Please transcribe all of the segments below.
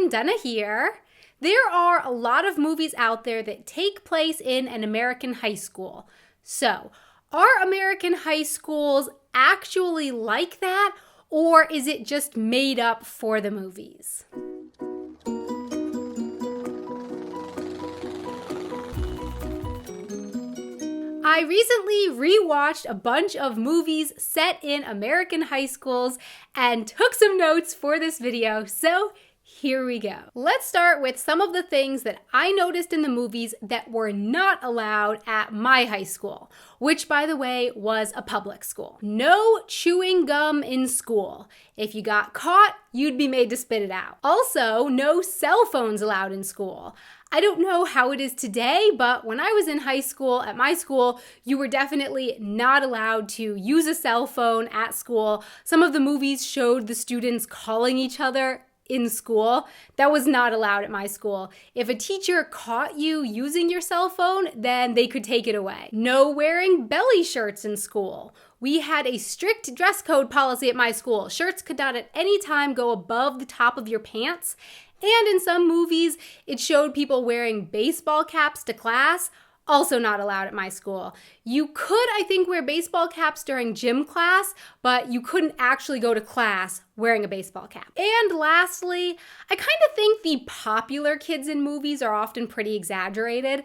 Megan Dunna here. There are a lot of movies out there that take place in an American high school. So, are American high schools actually like that, or is it just made up for the movies? I recently rewatched a bunch of movies set in American high schools and took some notes for this video, so here we go. Let's start with some of the things that I noticed in the movies that were not allowed at my high school, which, by the way, was a public school. No chewing gum in school. If you got caught, you'd be made to spit it out. Also, no cell phones allowed in school. I don't know how it is today, but when I was in high school, at my school, you were definitely not allowed to use a cell phone at school. Some of the movies showed the students calling each other in school. That was not allowed at my school. If a teacher caught you using your cell phone, then they could take it away. No wearing belly shirts in school. We had a strict dress code policy at my school. Shirts could not at any time go above the top of your pants. And in some movies, it showed people wearing baseball caps to class. Also not allowed at my school. You could, I think, wear baseball caps during gym class, but you couldn't actually go to class wearing a baseball cap. And lastly, I kind of think the popular kids in movies are often pretty exaggerated.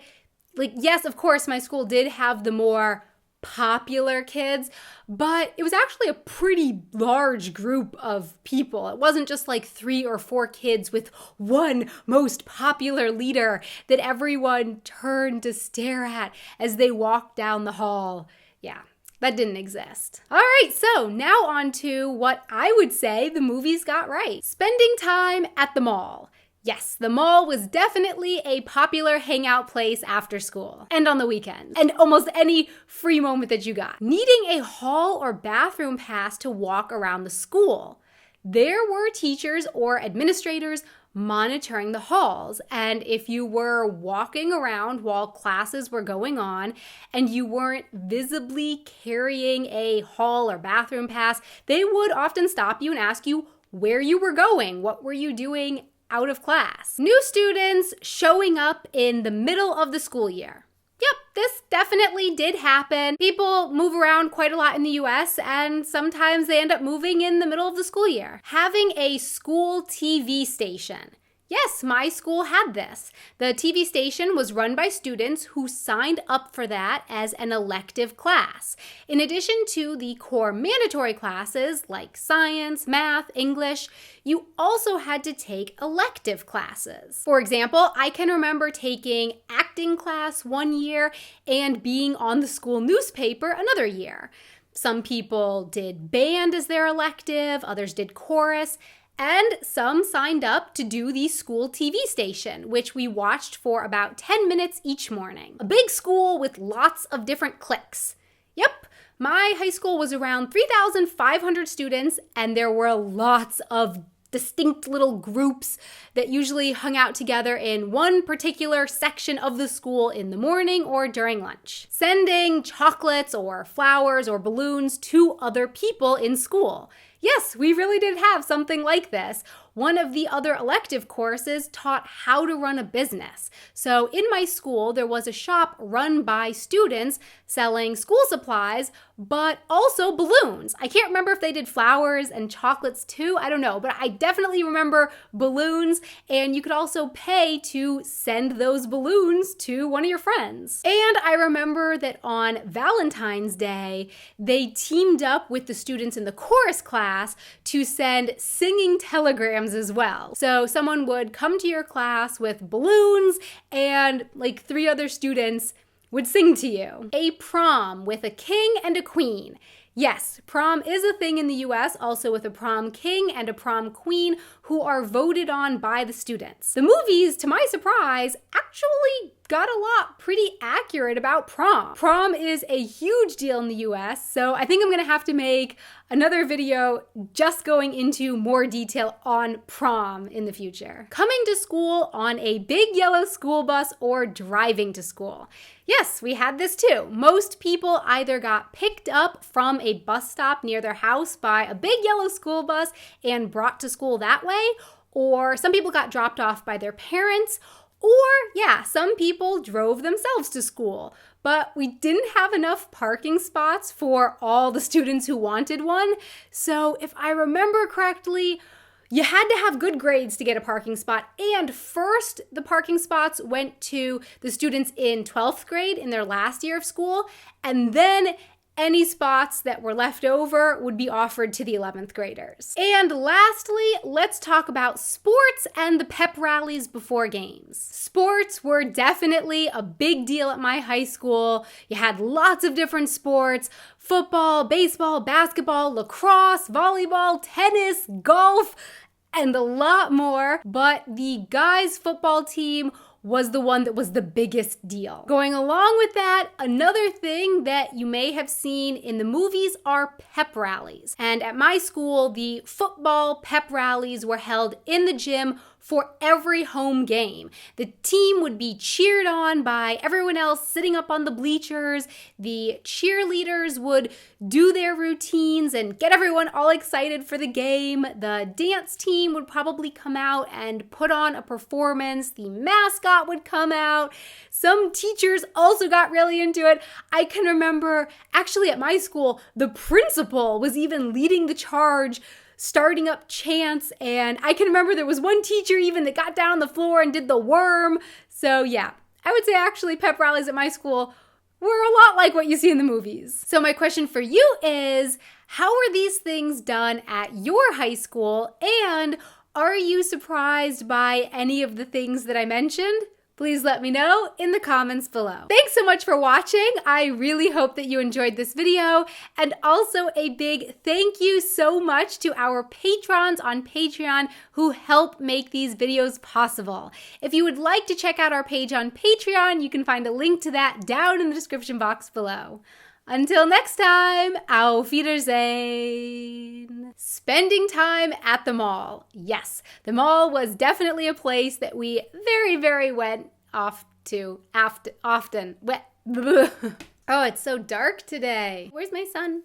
Like, yes, of course, my school did have the more popular kids, but it was actually a pretty large group of people. It wasn't just like 3 or 4 kids with one most popular leader that everyone turned to stare at as they walked down the hall. Yeah, that didn't exist. All right, so now on to what I would say the movies got right. Spending time at the mall. Yes, the mall was definitely a popular hangout place after school and on the weekends, and almost any free moment that you got. Needing a hall or bathroom pass to walk around the school. There were teachers or administrators monitoring the halls, and if you were walking around while classes were going on and you weren't visibly carrying a hall or bathroom pass, they would often stop you and ask you where you were going, what were you doing out of class. New students showing up in the middle of the school year. Yep, this definitely did happen. People move around quite a lot in the US, and sometimes they end up moving in the middle of the school year. Having a school TV station. Yes, my school had this. The TV station was run by students who signed up for that as an elective class. In addition to the core mandatory classes like science, math, English, you also had to take elective classes. For example, I can remember taking acting class one year and being on the school newspaper another year. Some people did band as their elective, others did chorus, and some signed up to do the school TV station, which we watched for about 10 minutes each morning. A big school with lots of different cliques. Yep, my high school was around 3,500 students, and there were lots of distinct little groups that usually hung out together in one particular section of the school in the morning or during lunch. Sending chocolates or flowers or balloons to other people in school. Yes, we really did have something like this. One of the other elective courses taught how to run a business. So in my school, there was a shop run by students selling school supplies, but also balloons. I can't remember if they did flowers and chocolates too, I don't know, but I definitely remember balloons, and you could also pay to send those balloons to one of your friends. And I remember that on Valentine's Day, they teamed up with the students in the chorus class to send singing telegrams as well. So someone would come to your class with balloons and like 3 other students would sing to you. A prom with a king and a queen. Yes, prom is a thing in the US, also with a prom king and a prom queen who are voted on by the students. The movies, to my surprise, actually got a lot pretty accurate about prom. Prom is a huge deal in the US, so I think I'm gonna have to make another video just going into more detail on prom in the future. Coming to school on a big yellow school bus or driving to school. Yes, we had this too. Most people either got picked up from a bus stop near their house by a big yellow school bus and brought to school that way, or some people got dropped off by their parents, or yeah, some people drove themselves to school. But we didn't have enough parking spots for all the students who wanted one. So if I remember correctly, you had to have good grades to get a parking spot. And first, the parking spots went to the students in 12th grade in their last year of school. And then any spots that were left over would be offered to the 11th graders. And lastly, let's talk about sports and the pep rallies before games. Sports were definitely a big deal at my high school. You had lots of different sports: football, baseball, basketball, lacrosse, volleyball, tennis, golf, and a lot more. But the guys' football team was the one that was the biggest deal. Going along with that, another thing that you may have seen in the movies are pep rallies. And at my school, the football pep rallies were held in the gym for every home game. The team would be cheered on by everyone else sitting up on the bleachers. The cheerleaders would do their routines and get everyone all excited for the game. The dance team would probably come out and put on a performance. The mascot would come out. Some teachers also got really into it. I can remember, actually at my school, the principal was even leading the charge, starting up chants, and I can remember there was one teacher even that got down on the floor and did the worm. So yeah, I would say actually pep rallies at my school were a lot like what you see in the movies. So my question for you is, how are these things done at your high school, and are you surprised by any of the things that I mentioned? Please let me know in the comments below. Thanks so much for watching. I really hope that you enjoyed this video. And also a big thank you so much to our patrons on Patreon who help make these videos possible. If you would like to check out our page on Patreon, you can find a link to that down in the description box below. Until next time, auf Wiedersehen. Spending time at the mall. Yes, the mall was definitely a place that we very went off to often. Oh, it's so dark today. Where's my son?